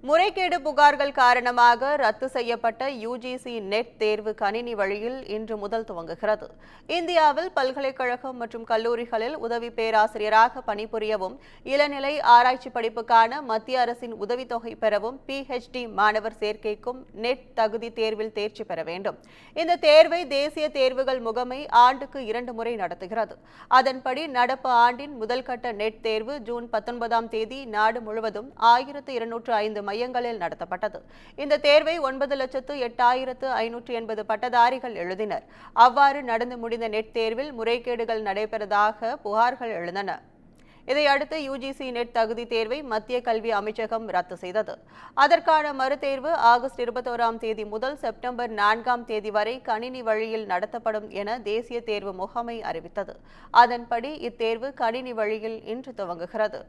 முறைகேடு புகார்கள் காரணமாக ரத்து செய்யப்பட்ட யுஜிசி நெட் தேர்வு கணினி வழியில் இன்று முதல் துவங்குகிறது. இந்தியாவில் பல்கலைக்கழகம் மற்றும் கல்லூரிகளில் உதவி பேராசிரியராக பணிபுரியவும், இளநிலை ஆராய்ச்சி படிப்புக்கான மத்திய அரசின் உதவித்தொகை பெறவும் PhD மாணவர் சேர்க்கைக்கும் நெட் தகுதி தேர்வில் தேர்ச்சி பெற வேண்டும். இந்த தேர்வை தேசிய தேர்வுகள் முகமை ஆண்டுக்கு 2 முறை நடத்துகிறது. அதன்படி நடப்பு ஆண்டின் முதல் கட்ட நெட் தேர்வு ஜூன் 19ஆம் தேதி நாடு முழுவதும் 1205 மையங்களில் நடத்தப்பட்டது. இந்த தேர்வை 9,08,580 பட்டதாரிகள் எழுதினர். அவ்வாறு நடந்து முடிந்த நெட் தேர்வில் முறைகேடுகள் நடைபெற்றதாக புகார்கள் எழுந்தன. இதையடுத்து யுஜிசி நெட் தகுதி தேர்வை மத்திய கல்வி அமைச்சகம் ரத்து செய்தது. அதற்கான மறுதேர்வு ஆகஸ்ட் 21ஆம் தேதி முதல் செப்டம்பர் 4ஆம் தேதி வரை கணினி வழியில் நடத்தப்படும் என தேசிய தேர்வு முகமை அறிவித்தது. அதன்படி இத்தேர்வு கணினி வழியில் இன்று துவங்குகிறது.